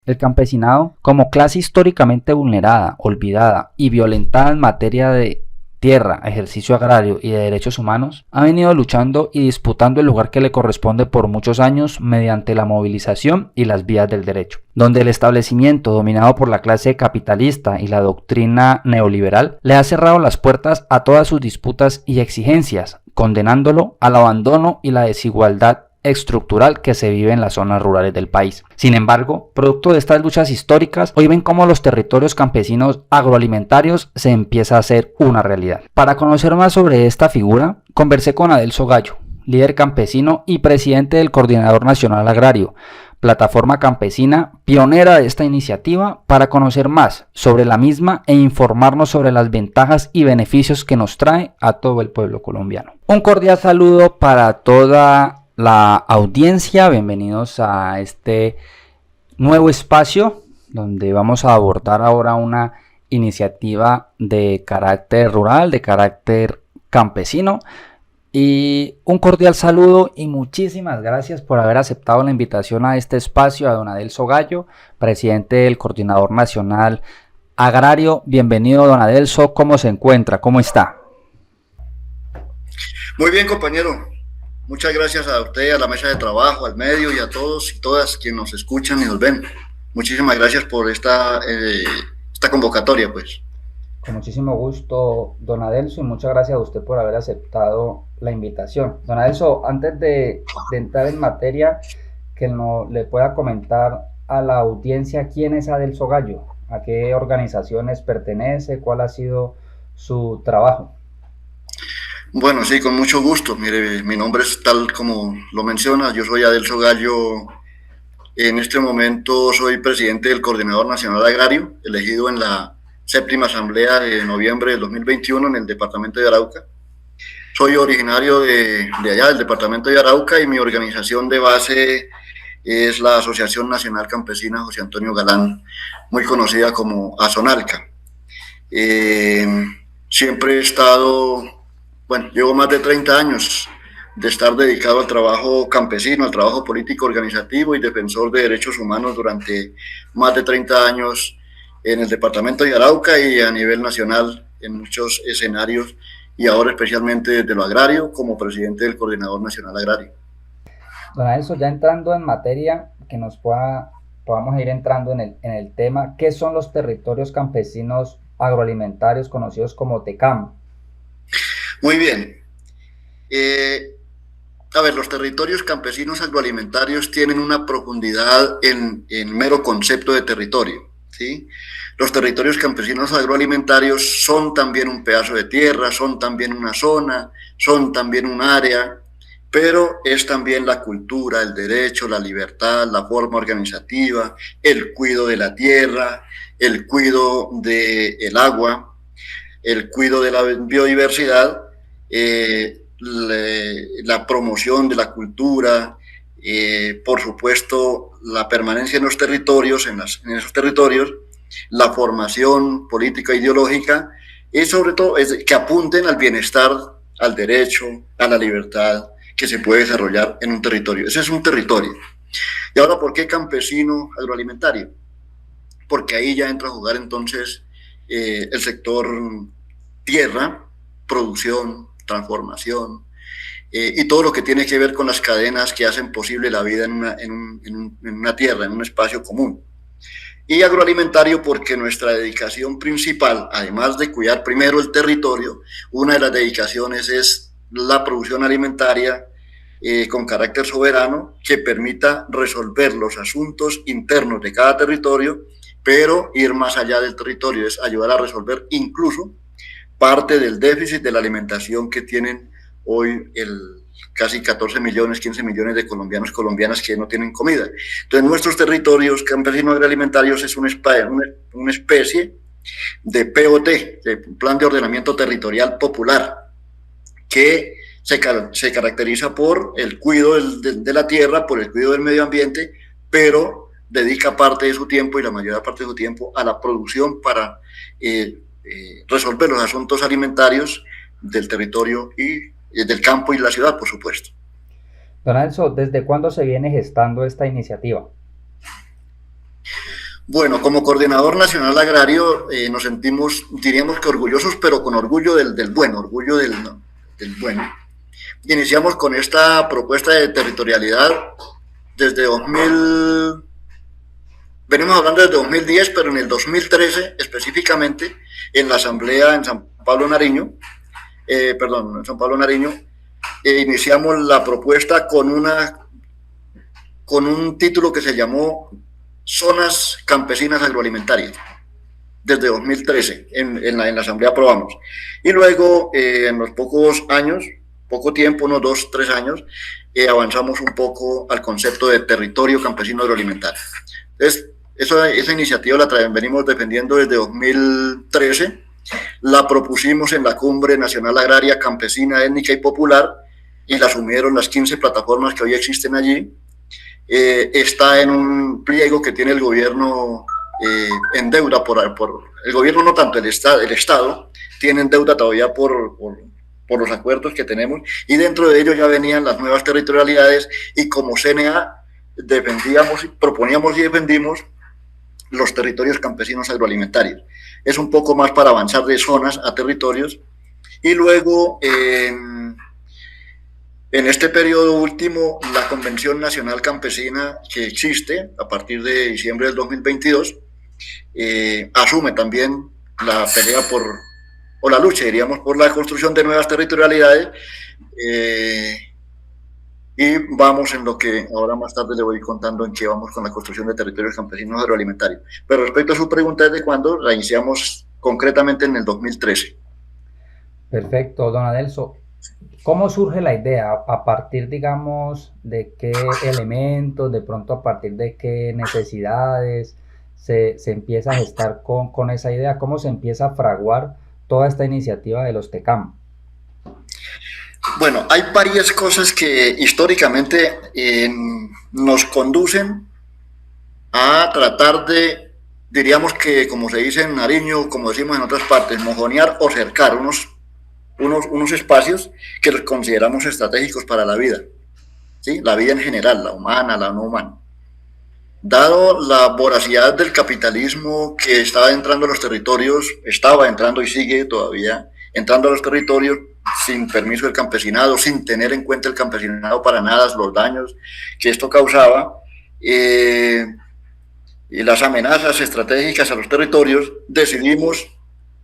El campesinado, como clase históricamente vulnerada, olvidada y violentada en materia de tierra, ejercicio agrario y de derechos humanos, ha venido luchando y disputando el lugar que le corresponde por muchos años mediante la movilización y las vías del derecho, donde el establecimiento dominado por la clase capitalista y la doctrina neoliberal le ha cerrado las puertas a todas sus disputas y exigencias, condenándolo al abandono y la desigualdad estructural que se vive en las zonas rurales del país. Sin embargo, producto de estas luchas históricas, hoy ven cómo los territorios campesinos agroalimentarios se empieza a hacer una realidad. Para conocer más sobre esta figura, conversé con Adelso Gallo, líder campesino y presidente del Coordinador Nacional Agrario, plataforma campesina pionera de esta iniciativa, para conocer más sobre la misma e informarnos sobre las ventajas y beneficios que nos trae a todo el pueblo colombiano. Un cordial saludo para toda la audiencia, bienvenidos a este nuevo espacio donde vamos a abordar ahora una iniciativa de carácter rural, de carácter campesino, y un cordial saludo y muchísimas gracias por haber aceptado la invitación a este espacio a don Adelso Gallo, presidente del Coordinador Nacional Agrario. Bienvenido, don Adelso, ¿cómo se encuentra? ¿Cómo está? Muy bien, compañero. Muchas gracias a usted, a la mesa de trabajo, al medio y a todos y todas quienes nos escuchan y nos ven. Muchísimas gracias por esta convocatoria, pues. Con muchísimo gusto, don Adelso, y muchas gracias a usted por haber aceptado la invitación. Don Adelso, antes de entrar en materia, que le pueda comentar a la audiencia quién es Adelso Gallo, a qué organizaciones pertenece, cuál ha sido su trabajo. Bueno, sí, con mucho gusto. Mire, mi nombre es tal como lo menciona, yo soy Adelso Gallo. En este momento soy presidente del Coordinador Nacional Agrario, elegido en la 7ª Asamblea de noviembre del 2021 en el departamento de Arauca. Soy originario de allá, del departamento de Arauca, y mi organización de base es la Asociación Nacional Campesina José Antonio Galán, muy conocida como Asonalca. Siempre he estado... Bueno, llevo más de 30 años de estar dedicado al trabajo campesino, al trabajo político organizativo y defensor de derechos humanos durante más de 30 años en el departamento de Arauca y a nivel nacional en muchos escenarios, y ahora especialmente desde lo agrario como presidente del Coordinador Nacional Agrario. Don Adelso, ya entrando en materia, que podamos ir entrando en el tema, ¿qué son los territorios campesinos agroalimentarios conocidos como TECAM? Muy bien. Los territorios campesinos agroalimentarios tienen una profundidad en mero concepto de territorio, ¿sí? Los territorios campesinos agroalimentarios son también un pedazo de tierra, son también una zona, son también un área, pero es también la cultura, el derecho, la libertad, la forma organizativa, el cuidado de la tierra, el cuidado del agua, el cuidado de la biodiversidad, la promoción de la cultura, por supuesto la permanencia en los territorios, en esos territorios, la formación política e ideológica, y sobre todo que apunten al bienestar, al derecho, a la libertad que se puede desarrollar en un territorio. Ese es un territorio. Y ahora, ¿por qué campesino agroalimentario? Porque ahí ya entra a jugar entonces el sector tierra, producción, transformación, y todo lo que tiene que ver con las cadenas que hacen posible la vida en una tierra, en un espacio común. Y agroalimentario porque nuestra dedicación principal, además de cuidar primero el territorio, una de las dedicaciones es la producción alimentaria con carácter soberano, que permita resolver los asuntos internos de cada territorio, pero ir más allá del territorio, es ayudar a resolver incluso parte del déficit de la alimentación que tienen hoy casi 14 millones, 15 millones de colombianos y colombianas que no tienen comida. Entonces, nuestros territorios campesinos agroalimentarios es una especie de POT, de Plan de Ordenamiento Territorial Popular, que se caracteriza por el cuidado de la tierra, por el cuidado del medio ambiente, pero dedica parte de su tiempo y la mayor parte de su tiempo a la producción para resolver los asuntos alimentarios del territorio y del campo y la ciudad, por supuesto. Don Adelso, ¿desde cuándo se viene gestando esta iniciativa? Bueno, como coordinador nacional agrario nos sentimos, diríamos que orgullosos, pero con orgullo del bueno, orgullo del bueno. Iniciamos con esta propuesta de territorialidad desde 2000, venimos hablando desde 2010, pero en el 2013 específicamente, en la asamblea en San Pablo Nariño, en San Pablo Nariño, iniciamos la propuesta con un título que se llamó Zonas Campesinas Agroalimentarias. Desde 2013, en la asamblea aprobamos. Y luego, en los pocos años, poco tiempo, unos 2, 3 años, avanzamos un poco al concepto de territorio campesino agroalimentario. Entonces, esa iniciativa la venimos defendiendo desde 2013, la propusimos en la Cumbre Nacional Agraria Campesina, Étnica y Popular, y la asumieron las 15 plataformas que hoy existen allí. Está en un pliego que tiene el gobierno en deuda, el gobierno no tanto, el Estado tiene en deuda todavía por los acuerdos que tenemos, y dentro de ellos ya venían las nuevas territorialidades, y como CNA proponíamos y defendimos los territorios campesinos agroalimentarios. Es un poco más para avanzar de zonas a territorios, y luego en este periodo último, la Convención Nacional Campesina que existe a partir de diciembre del 2022 asume también la pelea o la lucha, diríamos, por la construcción de nuevas territorialidades, y vamos en lo que ahora más tarde le voy contando en qué vamos con la construcción de territorios campesinos agroalimentarios. Pero respecto a su pregunta, ¿desde cuándo? La iniciamos concretamente en el 2013. Perfecto, don Adelso. ¿Cómo surge la idea? ¿A partir, digamos, de qué elementos, de pronto a partir de qué necesidades se empieza a gestar con esa idea? ¿Cómo se empieza a fraguar toda esta iniciativa de los TECAM? Bueno, hay varias cosas que históricamente nos conducen a tratar de, diríamos que como se dice en Nariño, como decimos en otras partes, mojonear o cercar unos espacios que los consideramos estratégicos para la vida, ¿sí? La vida en general, la humana, la no humana. Dado la voracidad del capitalismo que estaba entrando a los territorios, estaba entrando y sigue todavía entrando a los territorios sin permiso del campesinado, sin tener en cuenta el campesinado para nada, los daños que esto causaba, y las amenazas estratégicas a los territorios, decidimos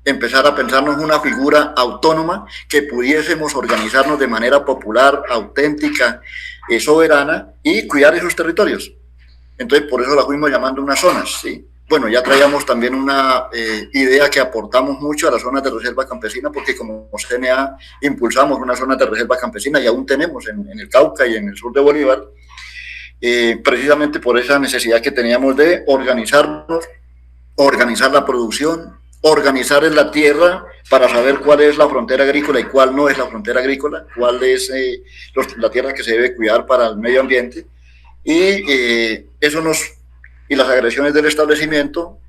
empezar a pensarnos una figura autónoma que pudiésemos organizarnos de manera popular, auténtica, soberana, y cuidar esos territorios. Entonces, por eso la fuimos llamando unas zonas, ¿sí? Bueno, ya traíamos también una idea que aportamos mucho a las zonas de reserva campesina, porque como CNA impulsamos una zona de reserva campesina y aún tenemos en el Cauca y en el sur de Bolívar, precisamente por esa necesidad que teníamos de organizarnos, organizar la producción, organizar en la tierra para saber cuál es la frontera agrícola y cuál no es la frontera agrícola, cuál es la tierra que se debe cuidar para el medio ambiente, y y las agresiones del establecimiento,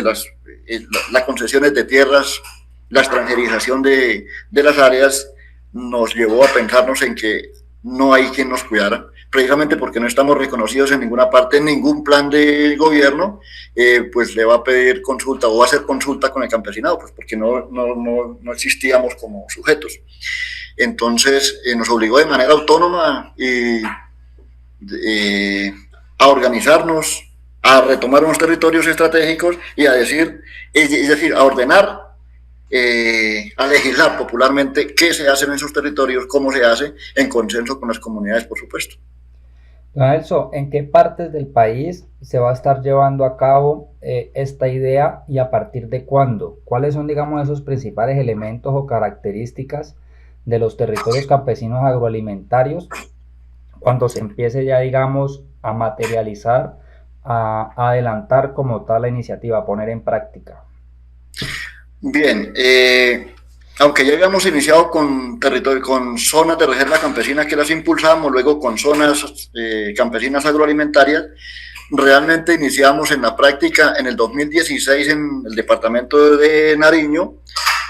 las concesiones de tierras, la extranjerización de las áreas, nos llevó a pensarnos en que no hay quien nos cuidara, precisamente porque no estamos reconocidos en ninguna parte, en ningún plan de gobierno, pues le va a pedir consulta o va a hacer consulta con el campesinado, pues porque no existíamos como sujetos. Entonces nos obligó de manera autónoma a organizarnos, a retomar unos territorios estratégicos y a decir, es decir, a ordenar, a legislar popularmente qué se hace en esos territorios, cómo se hace, en consenso con las comunidades, por supuesto. Don Nelson, ¿en qué partes del país se va a estar llevando a cabo esta idea y a partir de cuándo? ¿Cuáles son, digamos, esos principales elementos o características de los territorios campesinos agroalimentarios cuando se empiece ya, digamos, a materializar, a adelantar como tal la iniciativa, a poner en práctica? Bien, aunque ya habíamos iniciado con zonas de reserva campesina que las impulsamos, luego con zonas campesinas agroalimentarias, realmente iniciamos en la práctica en el 2016 en el departamento de Nariño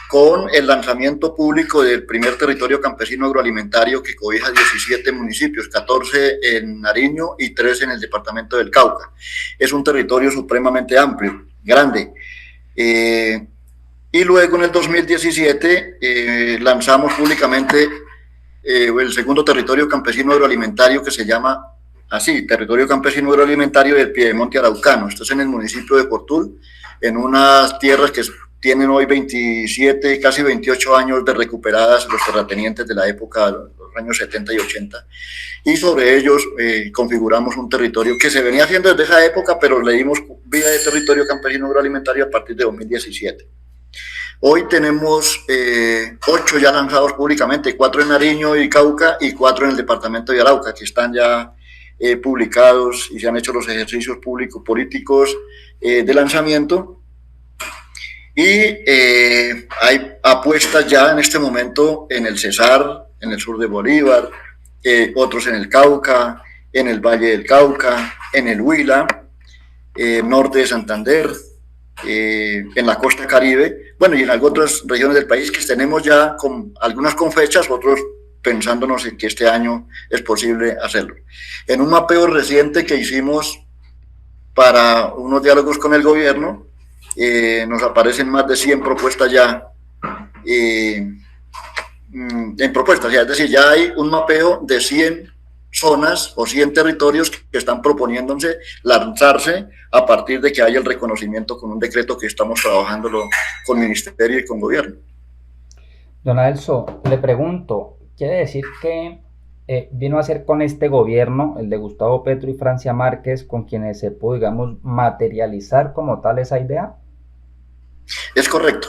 con el lanzamiento público del primer territorio campesino agroalimentario que cobija 17 municipios, 14 en Nariño y 3 en el departamento del Cauca. Es un territorio supremamente amplio, grande. Y luego en el 2017 lanzamos públicamente el segundo territorio campesino agroalimentario que se llama así, Territorio Campesino Agroalimentario del Piedemonte Araucano. Esto es en el municipio de Cortul, en unas tierras que tienen hoy 27, casi 28 años de recuperadas los terratenientes de la época, los años 70 y 80. Y sobre ellos configuramos un territorio que se venía haciendo desde esa época, pero le dimos vía de Territorio Campesino Agroalimentario a partir de 2017. Hoy tenemos 8 ya lanzados públicamente, 4 en Nariño y Cauca y 4 en el departamento de Arauca, que están ya publicados y se han hecho los ejercicios públicos políticos de lanzamiento. Y hay apuestas ya en este momento en el Cesar, en el sur de Bolívar, otros en el Cauca, en el Valle del Cauca, en el Huila, norte de Santander, en la costa Caribe, bueno, y en algunas otras regiones del país que tenemos ya algunas con fechas, otros pensándonos en que este año es posible hacerlo. En un mapeo reciente que hicimos para unos diálogos con el gobierno, nos aparecen más de 100 propuestas ya en propuestas, es decir, ya hay un mapeo de 100 zonas o 100 territorios que están proponiéndose lanzarse a partir de que haya el reconocimiento con un decreto que estamos trabajándolo con ministerio y con gobierno. Don Adelso, le pregunto, ¿quiere decir que vino a ser con este gobierno, el de Gustavo Petro y Francia Márquez, con quienes se pudo, digamos, materializar como tal esa idea? Es correcto.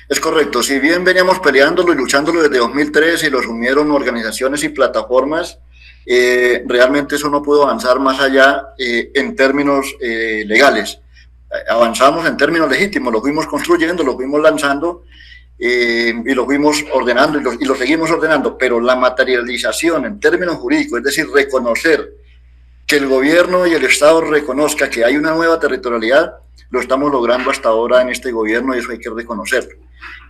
Es correcto, si bien veníamos peleándolo y luchándolo desde 2003 y lo asumieron organizaciones y plataformas, realmente eso no pudo avanzar más allá en términos legales. Avanzamos en términos legítimos, lo fuimos construyendo, lo fuimos lanzando y lo fuimos ordenando y lo seguimos ordenando, pero la materialización en términos jurídicos, es decir, reconocer que el gobierno y el Estado reconozca que hay una nueva territorialidad, lo estamos logrando hasta ahora en este gobierno y eso hay que reconocerlo.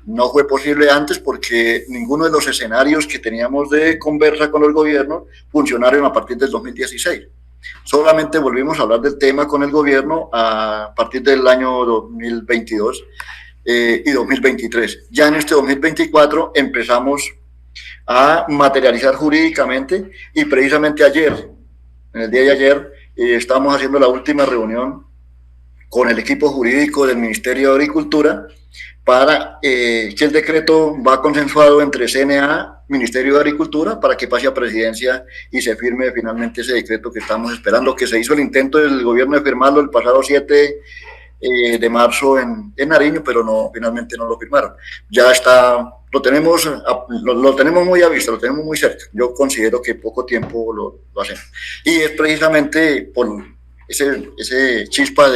No fue posible antes porque ninguno de los escenarios que teníamos de conversa con el gobierno funcionaron a partir del 2016. Solamente volvimos a hablar del tema con el gobierno a partir del año 2022 y 2023. Ya en este 2024 empezamos a materializar jurídicamente y precisamente ayer, en el día de ayer, estábamos haciendo la última reunión con el equipo jurídico del Ministerio de Agricultura para que el decreto va consensuado entre CNA, Ministerio de Agricultura, para que pase a presidencia y se firme finalmente ese decreto que estamos esperando, que se hizo el intento del gobierno de firmarlo el pasado 7 de marzo en Nariño, pero no, finalmente no lo firmaron. Ya está, lo tenemos muy a vista, lo tenemos muy cerca. Yo considero que poco tiempo lo hacemos. Y es precisamente por ese chispa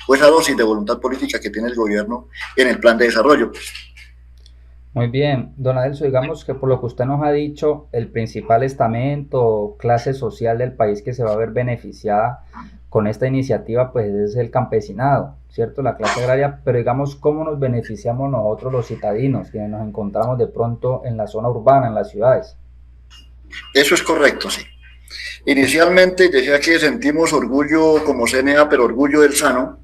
o esa dosis de voluntad política que tiene el gobierno en el plan de desarrollo. Muy bien, don Adelso, digamos que por lo que usted nos ha dicho, el principal estamento o clase social del país que se va a ver beneficiada con esta iniciativa, pues es el campesinado, ¿cierto? La clase agraria, pero digamos, ¿cómo nos beneficiamos nosotros los citadinos, quienes nos encontramos de pronto en la zona urbana, en las ciudades? Eso es correcto, sí. Inicialmente decía que sentimos orgullo como CNA, pero orgullo del sano,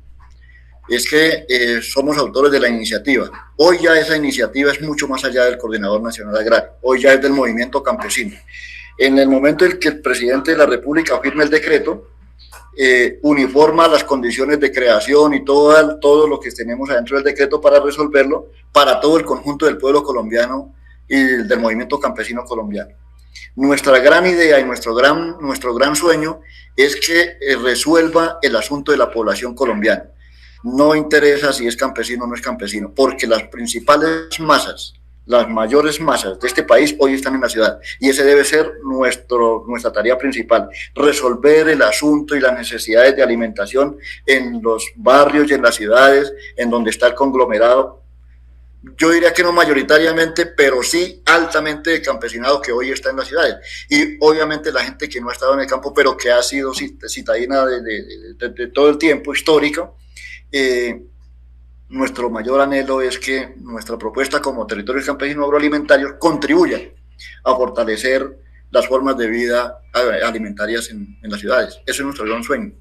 es que somos autores de la iniciativa. Hoy ya esa iniciativa es mucho más allá del Coordinador Nacional Agrario, hoy ya es del movimiento campesino. En el momento en que el presidente de la República firme el decreto, uniforma las condiciones de creación y todo lo que tenemos adentro del decreto para resolverlo para todo el conjunto del pueblo colombiano y del movimiento campesino colombiano. Nuestra gran idea y nuestro gran sueño es que resuelva el asunto de la población colombiana. No interesa si es campesino o no es campesino, porque las principales masas, las mayores masas de este país hoy están en la ciudad y ese debe ser nuestra tarea principal, resolver el asunto y las necesidades de alimentación en los barrios y en las ciudades en donde está el conglomerado. Yo diría que no mayoritariamente, pero sí altamente de campesinado que hoy está en las ciudades. Y obviamente la gente que no ha estado en el campo, pero que ha sido citadina de todo el tiempo histórico, nuestro mayor anhelo es que nuestra propuesta como territorios campesinos agroalimentarios contribuya a fortalecer las formas de vida alimentarias en las ciudades. Ese es nuestro gran sueño.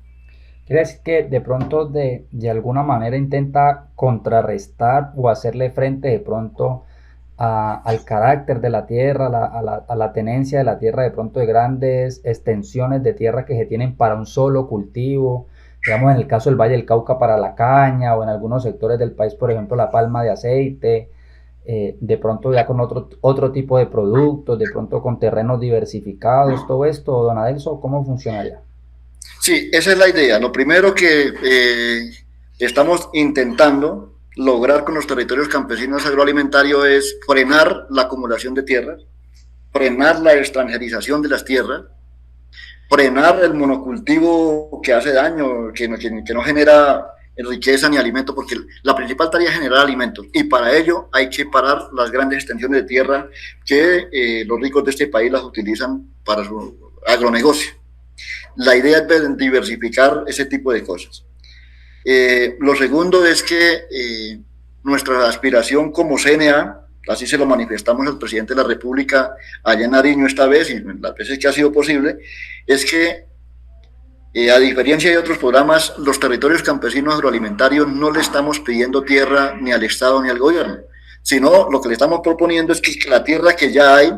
¿Quiere decir que de pronto de alguna manera intenta contrarrestar o hacerle frente de pronto al carácter de la tierra, a la tenencia de la tierra, de pronto de grandes extensiones de tierra que se tienen para un solo cultivo? Digamos, en el caso del Valle del Cauca para la caña, o en algunos sectores del país, por ejemplo, la palma de aceite, de pronto ya con otro tipo de productos, de pronto con terrenos diversificados, todo esto, don Adelso, ¿cómo funcionaría? Sí, esa es la idea. Lo primero que estamos intentando lograr con los territorios campesinos agroalimentarios es frenar la acumulación de tierras, frenar la extranjerización de las tierras, frenar el monocultivo que hace daño, que no genera riqueza ni alimento, porque la principal tarea es generar alimentos, y para ello hay que parar las grandes extensiones de tierra que los ricos de este país las utilizan para su agronegocio. La idea es diversificar ese tipo de cosas. Lo segundo es que nuestra aspiración como CNA, así se lo manifestamos al presidente de la República allá en Nariño esta vez y las veces que ha sido posible, es que a diferencia de otros programas, los territorios campesinos agroalimentarios no le estamos pidiendo tierra ni al Estado ni al gobierno, sino lo que le estamos proponiendo es que la tierra que ya hay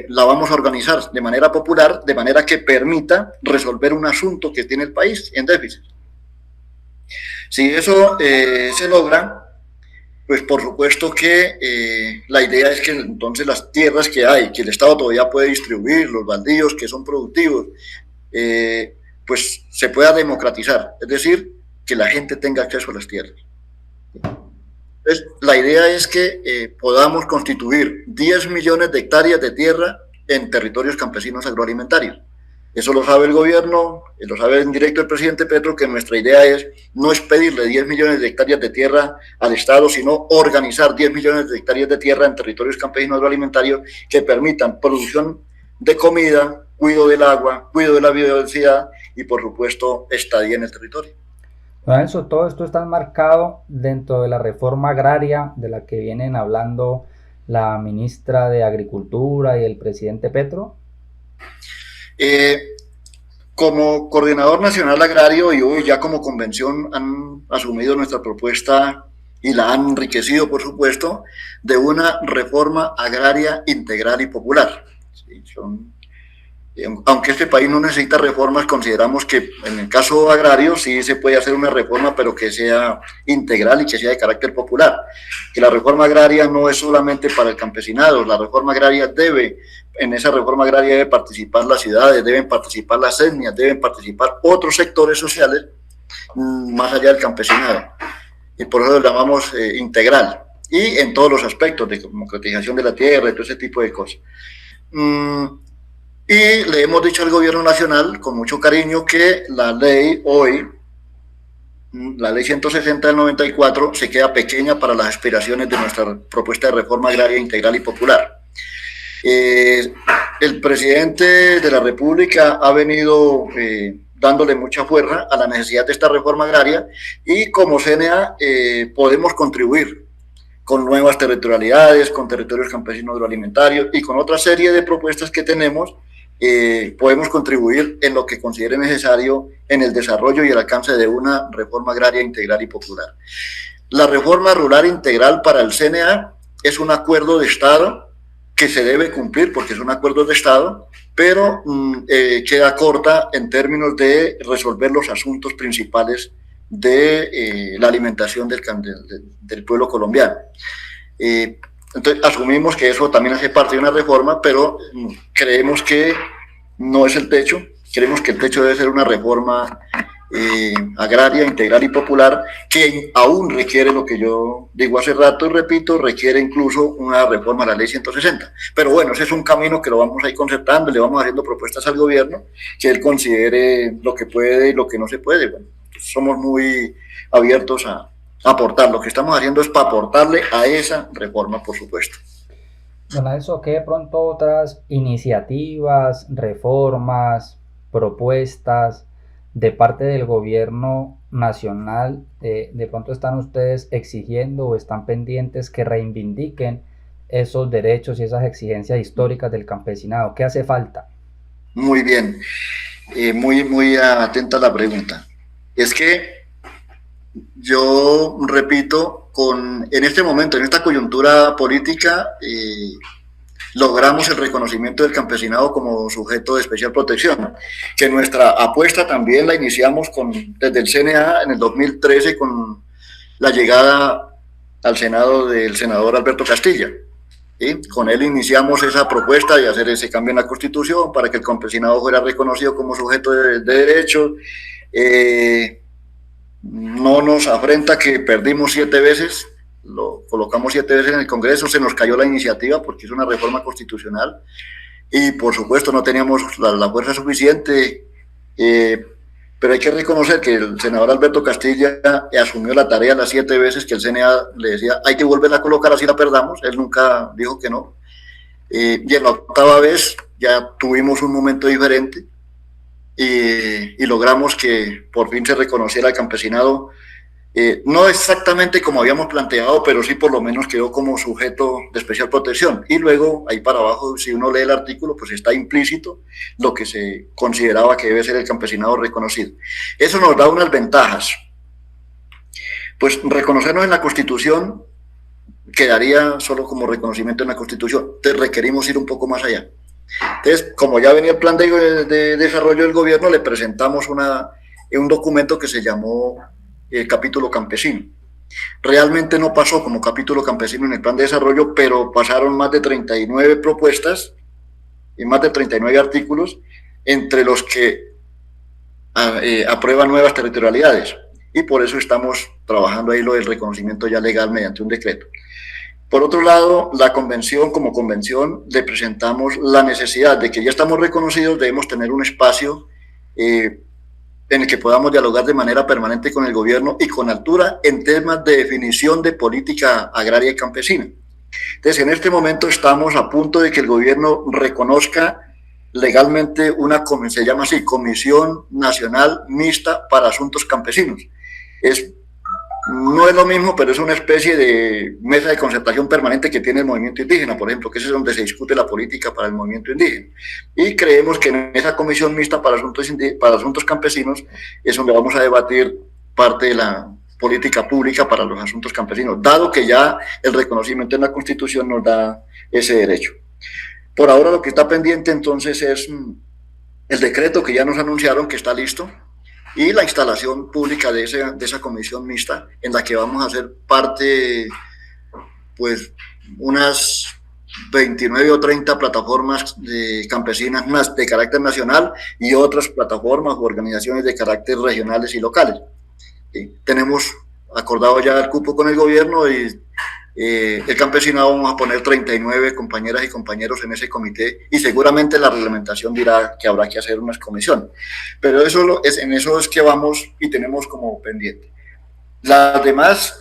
la vamos a organizar de manera popular, de manera que permita resolver un asunto que tiene el país en déficit. Si eso se logra, pues por supuesto que la idea es que entonces las tierras que hay, que el Estado todavía puede distribuir, los baldíos que son productivos, pues se pueda democratizar, es decir, que la gente tenga acceso a las tierras. Entonces, la idea es que podamos constituir 10 millones de hectáreas de tierra en territorios campesinos agroalimentarios. Eso lo sabe el gobierno, lo sabe en directo el presidente Petro, que nuestra idea no es pedirle 10 millones de hectáreas de tierra al Estado, sino organizar 10 millones de hectáreas de tierra en territorios campesinos agroalimentarios que permitan producción de comida, cuidado del agua, cuidado de la biodiversidad y, por supuesto, estadía en el territorio. Lorenzo, todo esto está enmarcado dentro de la reforma agraria de la que vienen hablando la ministra de Agricultura y el presidente Petro. Como coordinador nacional agrario y hoy ya como convención han asumido nuestra propuesta y la han enriquecido, por supuesto, de una reforma agraria integral y popular. Sí, aunque este país no necesita reformas, consideramos que en el caso agrario sí se puede hacer una reforma, pero que sea integral y que sea de carácter popular. Que la reforma agraria no es solamente para el campesinado, la reforma agraria en esa reforma agraria debe participar las ciudades, deben participar las etnias, deben participar otros sectores sociales más allá del campesinado. Y por eso lo llamamos integral. Y en todos los aspectos de democratización de la tierra y todo ese tipo de cosas. Y le hemos dicho al gobierno nacional con mucho cariño que la ley hoy, la ley 160 del 94, se queda pequeña para las aspiraciones de nuestra propuesta de reforma agraria integral y popular. El presidente de la República ha venido dándole mucha fuerza a la necesidad de esta reforma agraria y como CNA podemos contribuir con nuevas territorialidades, con territorios campesinos agroalimentarios y con otra serie de propuestas que tenemos. Podemos contribuir en lo que considere necesario en el desarrollo y el alcance de una reforma agraria integral y popular. La reforma rural integral para el CNA es un acuerdo de Estado que se debe cumplir porque es un acuerdo de Estado, pero queda corta en términos de resolver los asuntos principales de la alimentación del pueblo colombiano. Entonces asumimos que eso también hace parte de una reforma, pero creemos que no es el techo, creemos que el techo debe ser una reforma agraria, integral y popular, que aún requiere lo que yo digo hace rato y repito, requiere incluso una reforma a la ley 160. Pero bueno, ese es un camino que lo vamos a ir concertando, le vamos haciendo propuestas al gobierno, que él considere lo que puede y lo que no se puede. Bueno, somos muy abiertos a aportar. Lo que estamos haciendo es para aportarle a esa reforma, por supuesto. Bueno, eso que de pronto otras iniciativas, reformas, propuestas de parte del gobierno nacional, de pronto están ustedes exigiendo o están pendientes que reivindiquen esos derechos y esas exigencias históricas del campesinado? ¿Qué hace falta? Muy bien, muy atenta a la pregunta. Es que yo repito, en este momento, en esta coyuntura política, logramos el reconocimiento del campesinado como sujeto de especial protección, que nuestra apuesta también la iniciamos desde el CNA en el 2013 con la llegada al Senado del senador Alberto Castilla. ¿Sí? Con él iniciamos esa propuesta de hacer ese cambio en la Constitución para que el campesinado fuera reconocido como sujeto de derecho. No nos afrenta que perdimos 7 veces, lo colocamos 7 veces en el Congreso, se nos cayó la iniciativa porque es una reforma constitucional y por supuesto no teníamos la fuerza suficiente, pero hay que reconocer que el senador Alberto Castilla asumió la tarea las 7 veces que el CNA le decía hay que volverla a colocar así la perdamos, él nunca dijo que no, y en la 8ª vez ya tuvimos un momento diferente y logramos que por fin se reconociera el campesinado, no exactamente como habíamos planteado, pero sí por lo menos quedó como sujeto de especial protección. Y luego, ahí para abajo, si uno lee el artículo, pues está implícito lo que se consideraba que debe ser el campesinado reconocido. Eso nos da unas ventajas. Pues reconocernos en la Constitución quedaría solo como reconocimiento en la Constitución. Entonces requerimos ir un poco más allá. Entonces, como ya venía el plan de desarrollo del gobierno, le presentamos un documento que se llamó el capítulo campesino. Realmente no pasó como capítulo campesino en el plan de desarrollo, pero pasaron más de 39 propuestas y más de 39 artículos, entre los que aprueban nuevas territorialidades. Y por eso estamos trabajando ahí lo del reconocimiento ya legal mediante un decreto. Por otro lado, la convención, como convención, le presentamos la necesidad de que ya estamos reconocidos, debemos tener un espacio en el que podamos dialogar de manera permanente con el gobierno y con altura en temas de definición de política agraria y campesina. Entonces, en este momento estamos a punto de que el gobierno reconozca legalmente se llama así, Comisión Nacional Mixta para Asuntos Campesinos. No es lo mismo, pero es una especie de mesa de concertación permanente que tiene el movimiento indígena, por ejemplo, que ese es donde se discute la política para el movimiento indígena. Y creemos que en esa comisión mixta para asuntos campesinos es donde vamos a debatir parte de la política pública para los asuntos campesinos, dado que ya el reconocimiento en la Constitución nos da ese derecho. Por ahora lo que está pendiente entonces es el decreto que ya nos anunciaron que está listo, y la instalación pública de esa comisión mixta, en la que vamos a hacer parte, pues, unas 29 o 30 plataformas campesinas más de carácter nacional y otras plataformas o organizaciones de carácter regionales y locales. Tenemos acordado ya el cupo con el gobierno y el campesinado vamos a poner 39 compañeras y compañeros en ese comité y seguramente la reglamentación dirá que habrá que hacer una comisión. Pero en eso es que vamos y tenemos como pendiente. Las demás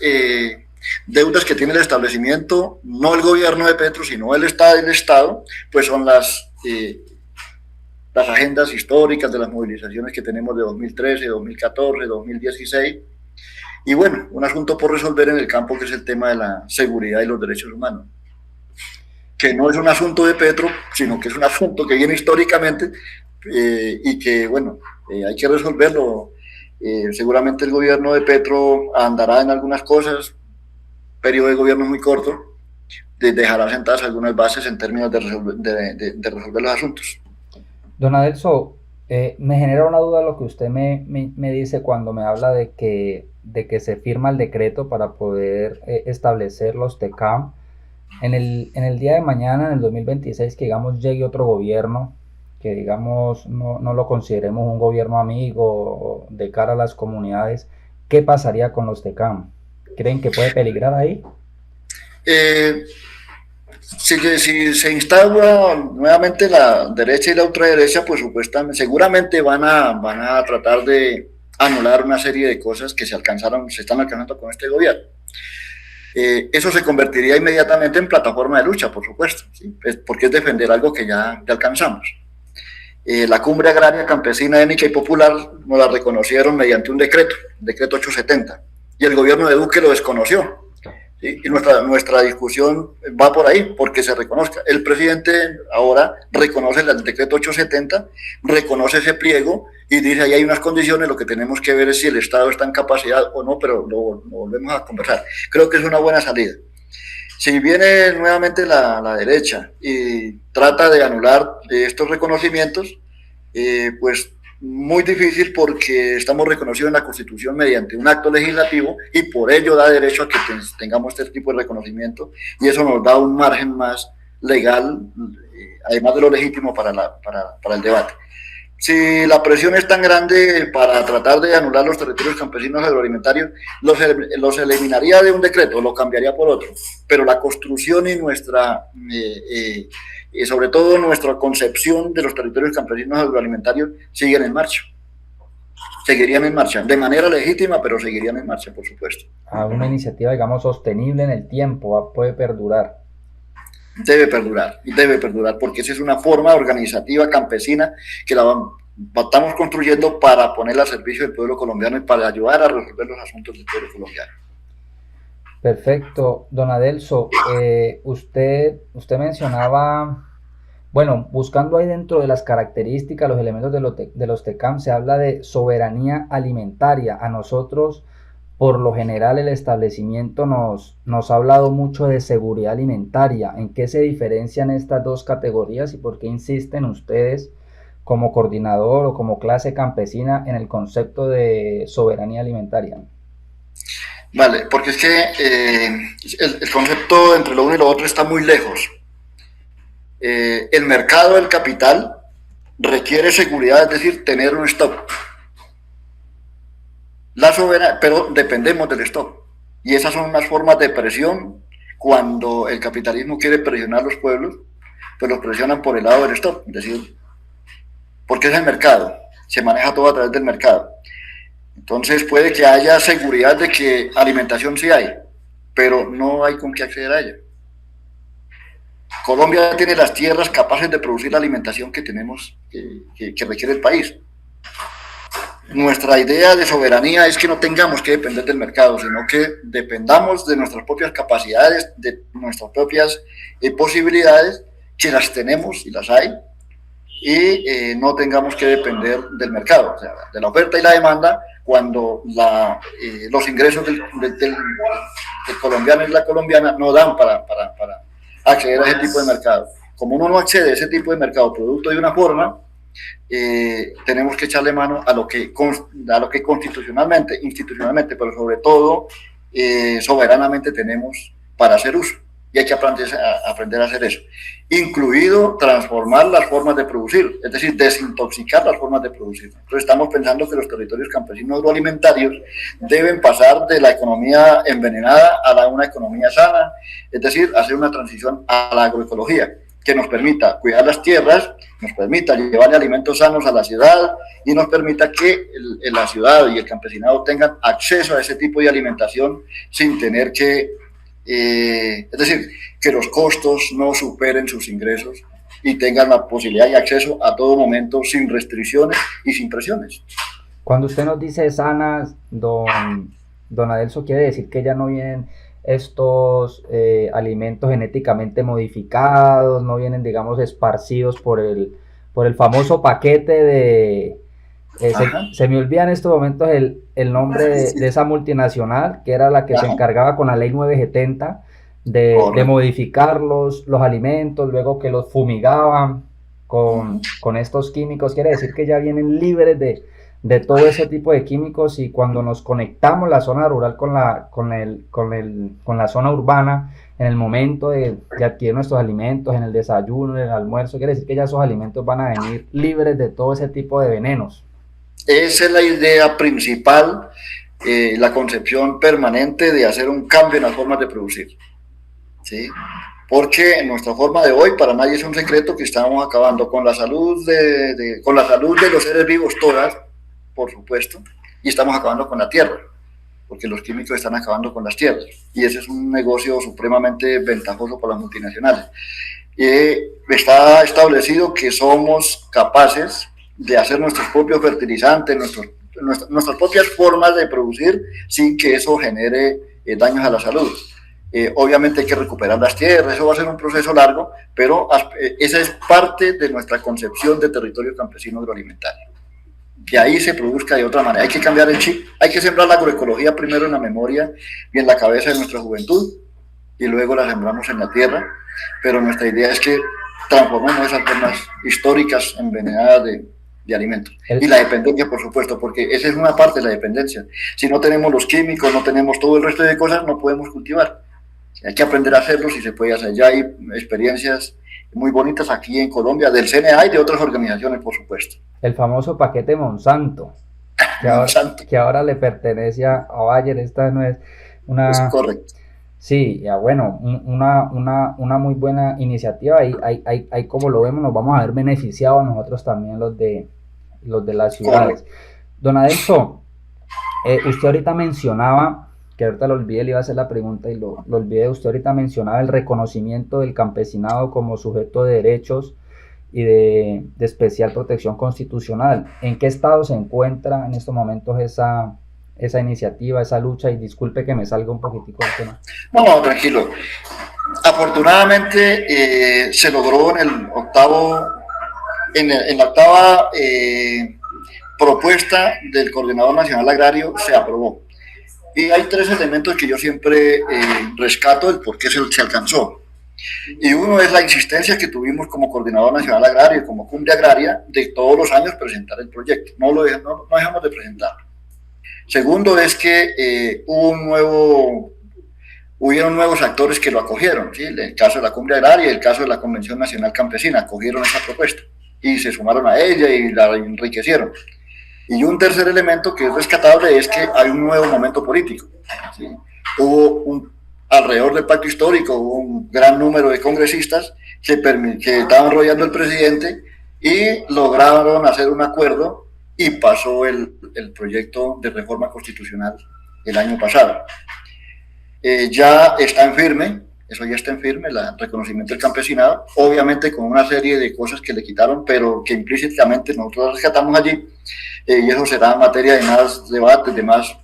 deudas que tiene el establecimiento, no el gobierno de Petro, sino el Estado, pues son las agendas históricas de las movilizaciones que tenemos de 2013, 2014, 2016, y bueno, un asunto por resolver en el campo que es el tema de la seguridad y los derechos humanos, que no es un asunto de Petro, sino que es un asunto que viene históricamente y que, bueno, hay que resolverlo. Seguramente el gobierno de Petro andará en algunas cosas, periodo de gobierno muy corto, dejará sentadas algunas bases en términos de resolver los asuntos. Don Adelso, me genera una duda lo que usted me dice cuando me habla de que se firma el decreto para poder establecer los TECAM. En el día de mañana, en el 2026, que digamos llegue otro gobierno, que digamos no lo consideremos un gobierno amigo de cara a las comunidades, ¿qué pasaría con los TECAM? ¿Creen que puede peligrar ahí? Si se instaura nuevamente la derecha y la ultraderecha, pues supuestamente, seguramente van a tratar de anular una serie de cosas que se están alcanzando con este gobierno. Eso se convertiría inmediatamente en plataforma de lucha, por supuesto, ¿sí? Porque es defender algo que ya alcanzamos. La Cumbre Agraria Campesina, Étnica y Popular nos la reconocieron mediante un decreto, el decreto 870, y el gobierno de Duque lo desconoció. ¿Sí? Y nuestra discusión va por ahí, porque se reconozca. El presidente ahora reconoce el decreto 870, reconoce ese pliego y dice ahí hay unas condiciones, lo que tenemos que ver es si el Estado está en capacidad o no, pero lo volvemos a conversar. Creo que es una buena salida. Si viene nuevamente la derecha y trata de anular estos reconocimientos, pues muy difícil, porque estamos reconocidos en la Constitución mediante un acto legislativo y por ello da derecho a que tengamos este tipo de reconocimiento, y eso nos da un margen más legal, además de lo legítimo para el debate. Si la presión es tan grande para tratar de anular los territorios campesinos agroalimentarios, los eliminaría de un decreto, lo cambiaría por otro, pero la construcción y sobre todo nuestra concepción de los territorios campesinos agroalimentarios siguen en marcha. Seguirían en marcha, de manera legítima, pero seguirían en marcha, por supuesto. Una iniciativa, digamos, sostenible en el tiempo, puede perdurar. Debe perdurar, porque esa es una forma organizativa campesina que la estamos construyendo para ponerla al servicio del pueblo colombiano y para ayudar a resolver los asuntos del pueblo colombiano. Perfecto. Don Adelso, usted mencionaba, bueno, buscando ahí dentro de las características, los elementos de los TECAM, se habla de soberanía alimentaria. A nosotros, por lo general, el establecimiento nos ha hablado mucho de seguridad alimentaria. ¿En qué se diferencian estas dos categorías y por qué insisten ustedes como coordinador o como clase campesina en el concepto de soberanía alimentaria? Vale, porque es que el concepto entre lo uno y lo otro está muy lejos. El mercado del capital requiere seguridad, es decir, tener un stock. Pero dependemos del stock. Y esas son unas formas de presión. Cuando el capitalismo quiere presionar a los pueblos, pues los presionan por el lado del stock, es decir, porque es el mercado, se maneja todo a través del mercado. Entonces puede que haya seguridad de que alimentación sí hay, pero no hay con qué acceder a ella. Colombia tiene las tierras capaces de producir la alimentación que tenemos, que requiere el país. Nuestra idea de soberanía es que no tengamos que depender del mercado, sino que dependamos de nuestras propias capacidades, de nuestras propias posibilidades, que las tenemos y las hay, y no tengamos que depender del mercado, o sea, de la oferta y la demanda, cuando los ingresos del colombiano y la colombiana no dan para acceder a ese tipo de mercado. Como uno no accede a ese tipo de mercado producto de una forma, tenemos que echarle mano a lo que constitucionalmente, institucionalmente, pero sobre todo soberanamente tenemos para hacer uso, y hay que aprender a hacer eso, incluido transformar las formas de producir, es decir, desintoxicar las formas de producir. Entonces estamos pensando que los territorios campesinos agroalimentarios deben pasar de la economía envenenada a una economía sana, es decir, hacer una transición a la agroecología, que nos permita cuidar las tierras, nos permita llevarle alimentos sanos a la ciudad y nos permita que la ciudad y el campesinado tengan acceso a ese tipo de alimentación sin tener que, es decir, que los costos no superen sus ingresos y tengan la posibilidad y acceso a todo momento sin restricciones y sin presiones. Cuando usted nos dice sanas, don Adelso, quiere decir que ya no vienen estos alimentos genéticamente modificados, no vienen, digamos, esparcidos por el famoso paquete de... se me olvida en estos momentos el nombre de esa multinacional, que era la que se encargaba con la ley 970 de modificar los alimentos, luego que los fumigaban con estos químicos. Quiere decir que ya vienen libres de todo ese tipo de químicos, y cuando nos conectamos la zona rural con la zona urbana, en el momento de adquirir nuestros alimentos, en el desayuno, en el almuerzo, quiere decir que ya esos alimentos van a venir libres de todo ese tipo de venenos. Esa es la idea principal, la concepción permanente de hacer un cambio en las formas de producir, ¿sí? Porque en nuestra forma de hoy, para nadie es un secreto que estamos acabando con la salud de los seres vivos todas, por supuesto, y estamos acabando con la tierra, porque los químicos están acabando con las tierras, y ese es un negocio supremamente ventajoso para las multinacionales. Está establecido que somos capaces de hacer nuestros propios fertilizantes, nuestras propias formas de producir sin que eso genere daños a la salud. Obviamente hay que recuperar las tierras, eso va a ser un proceso largo, pero esa es parte de nuestra concepción de territorio campesino agroalimentario. Que ahí se produzca de otra manera. Hay que cambiar el chip, hay que sembrar la agroecología primero en la memoria y en la cabeza de nuestra juventud, y luego la sembramos en la tierra, pero nuestra idea es que transformemos esas formas históricas envenenadas de alimentos. Y la dependencia, por supuesto, porque esa es una parte de la dependencia. Si no tenemos los químicos, no tenemos todo el resto de cosas, no podemos cultivar. Hay que aprender a hacerlo si se puede hacer. Ya hay experiencias muy bonitas aquí en Colombia, del CNA y de otras organizaciones, por supuesto. El famoso paquete Monsanto, que ahora le pertenece a Bayer. Esta no es una... Es correcto. Sí, ya bueno, una muy buena iniciativa. Ahí como lo vemos, nos vamos a ver beneficiados nosotros también los de las ciudades. Correcto. Don Adelso, usted ahorita mencionaba, que ahorita lo olvidé, le iba a hacer la pregunta y lo olvidé, usted ahorita mencionaba el reconocimiento del campesinado como sujeto de derechos y de especial protección constitucional. ¿En qué estado se encuentra en estos momentos esa iniciativa, esa lucha? Y disculpe que me salga un poquitico del tema. No, tranquilo. Afortunadamente se logró en la octava propuesta del Coordinador Nacional Agrario, se aprobó. Y hay tres elementos que yo siempre rescato del por qué se alcanzó. Y uno es la insistencia que tuvimos como Coordinador Nacional Agrario y como Cumbre Agraria de todos los años presentar el proyecto. No dejamos de presentarlo. Segundo es que hubieron nuevos actores que lo acogieron, ¿sí? El caso de la Cumbre Agraria y el caso de la Convención Nacional Campesina, acogieron esa propuesta y se sumaron a ella y la enriquecieron. Y un tercer elemento que es rescatable es que hay un nuevo momento político, ¿sí? Alrededor del pacto histórico hubo un gran número de congresistas que estaban rodeando al presidente y lograron hacer un acuerdo y pasó el proyecto de reforma constitucional el año pasado. Ya está en firme, eso ya está en firme, el reconocimiento del campesinado, obviamente con una serie de cosas que le quitaron, pero que implícitamente nosotros rescatamos allí, y eso será materia de más debates, de más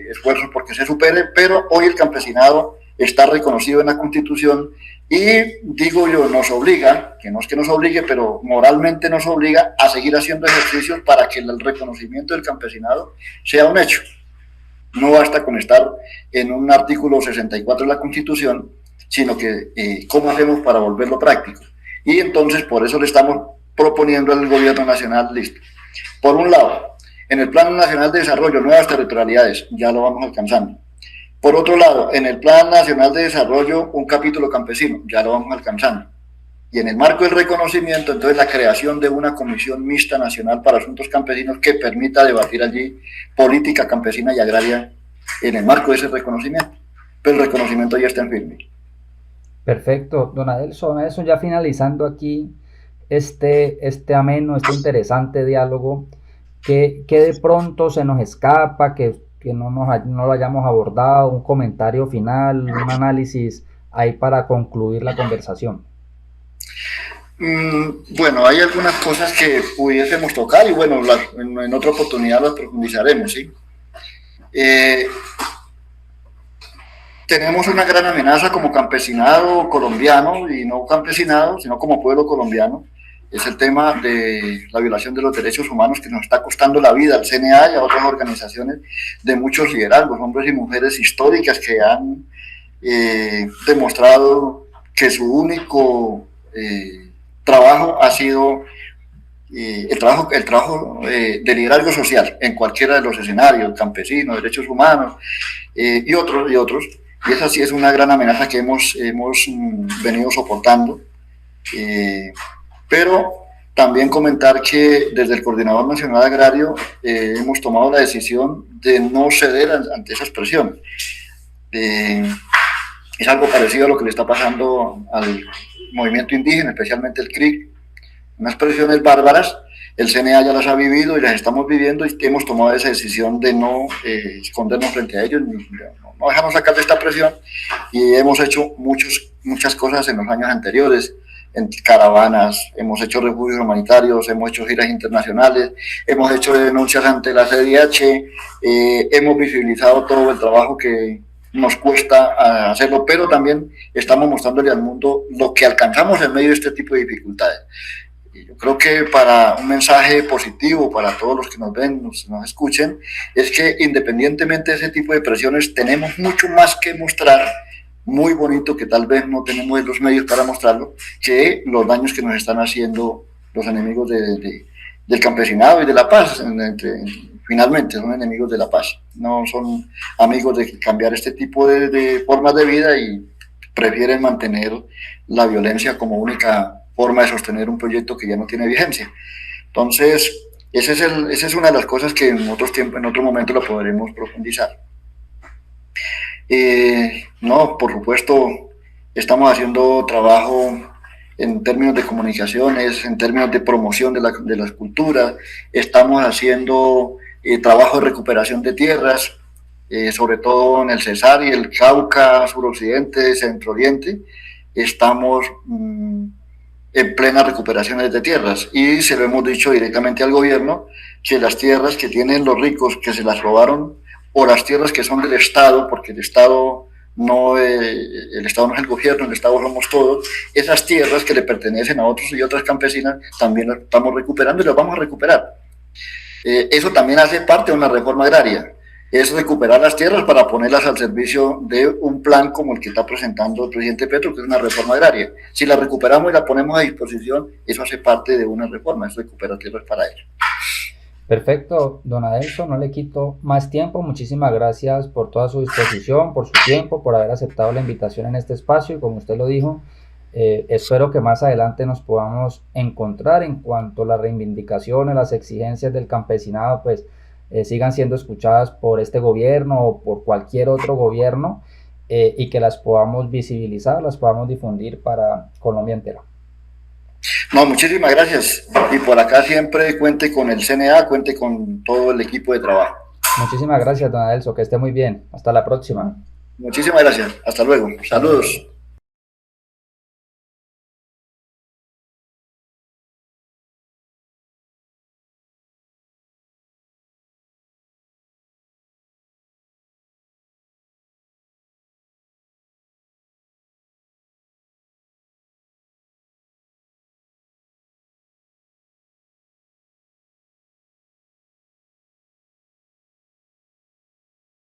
esfuerzos porque se supere, pero hoy el campesinado está reconocido en la Constitución y, digo yo, nos obliga, que no es que nos obligue, pero moralmente nos obliga a seguir haciendo ejercicios para que el reconocimiento del campesinado sea un hecho. No basta con estar en un artículo 64 de la Constitución, sino que cómo hacemos para volverlo práctico. Y entonces por eso le estamos proponiendo al gobierno nacional, listo. Por un lado, en el Plan Nacional de Desarrollo, nuevas territorialidades, ya lo vamos alcanzando. Por otro lado, en el Plan Nacional de Desarrollo, un capítulo campesino, ya lo vamos alcanzando. Y en el marco del reconocimiento, entonces la creación de una comisión mixta nacional para asuntos campesinos que permita debatir allí política campesina y agraria en el marco de ese reconocimiento. Pero el reconocimiento ya está en firme. Perfecto, don Adelso, ya finalizando aquí este ameno, este interesante diálogo, que de pronto se nos escapa, que no lo hayamos abordado, un comentario final, un análisis ahí para concluir la conversación. Bueno, hay algunas cosas que pudiésemos tocar y bueno, en otra oportunidad las profundizaremos, ¿sí? Tenemos una gran amenaza como campesinado colombiano y no campesinado, sino como pueblo colombiano. Es el tema de la violación de los derechos humanos que nos está costando la vida al CNA y a otras organizaciones de muchos liderazgos, hombres y mujeres históricas que han demostrado que su único trabajo ha sido el trabajo de liderazgo social en cualquiera de los escenarios, campesinos, derechos humanos y otros. Y esa sí es una gran amenaza que hemos venido soportando. Pero también comentar que desde el Coordinador Nacional Agrario hemos tomado la decisión de no ceder ante esas presiones. Es algo parecido a lo que le está pasando al movimiento indígena, especialmente el CRIC, unas presiones bárbaras. El CNA ya las ha vivido y las estamos viviendo y hemos tomado esa decisión de no escondernos frente a ellos, no dejarnos sacar de esta presión y hemos hecho muchas cosas en los años anteriores. en caravanas, hemos hecho refugios humanitarios, hemos hecho giras internacionales, hemos hecho denuncias ante la CIDH, hemos visibilizado todo el trabajo que nos cuesta hacerlo, pero también estamos mostrándole al mundo lo que alcanzamos en medio de este tipo de dificultades. Yo creo que para un mensaje positivo para todos los que nos ven, nos escuchen, es que independientemente de ese tipo de presiones, tenemos mucho más que mostrar, muy bonito, que tal vez no tenemos los medios para mostrarlo, que los daños que nos están haciendo los enemigos del campesinado y de la paz. Finalmente son enemigos de la paz, no son amigos de cambiar este tipo de formas de vida y prefieren mantener la violencia como única forma de sostener un proyecto que ya no tiene vigencia. Entonces, esa es una de las cosas que en otro momento lo podremos profundizar. No, por supuesto, estamos haciendo trabajo en términos de comunicaciones, en términos de promoción de las culturas, estamos haciendo trabajo de recuperación de tierras, sobre todo en el Cesar y el Cauca, suroccidente, centro oriente, estamos en plena recuperación de tierras y se lo hemos dicho directamente al gobierno que las tierras que tienen los ricos que se las robaron o las tierras que son del Estado, porque el Estado no es el gobierno, el Estado somos todos, esas tierras que le pertenecen a otros y otras campesinas también las estamos recuperando y las vamos a recuperar. Eso también hace parte de una reforma agraria, es recuperar las tierras para ponerlas al servicio de un plan como el que está presentando el presidente Petro, que es una reforma agraria. Si la recuperamos y la ponemos a disposición, eso hace parte de una reforma, es recuperar tierras para ello. Perfecto, don Adelson, no le quito más tiempo. Muchísimas gracias por toda su disposición, por su tiempo, por haber aceptado la invitación en este espacio y como usted lo dijo, espero que más adelante nos podamos encontrar en cuanto a las reivindicaciones, las exigencias del campesinado, pues sigan siendo escuchadas por este gobierno o por cualquier otro gobierno y que las podamos visibilizar, las podamos difundir para Colombia entera. No, muchísimas gracias. Y por acá siempre cuente con el CNA, cuente con todo el equipo de trabajo. Muchísimas gracias, don Adelson, que esté muy bien. Hasta la próxima. Muchísimas gracias. Hasta luego. Saludos.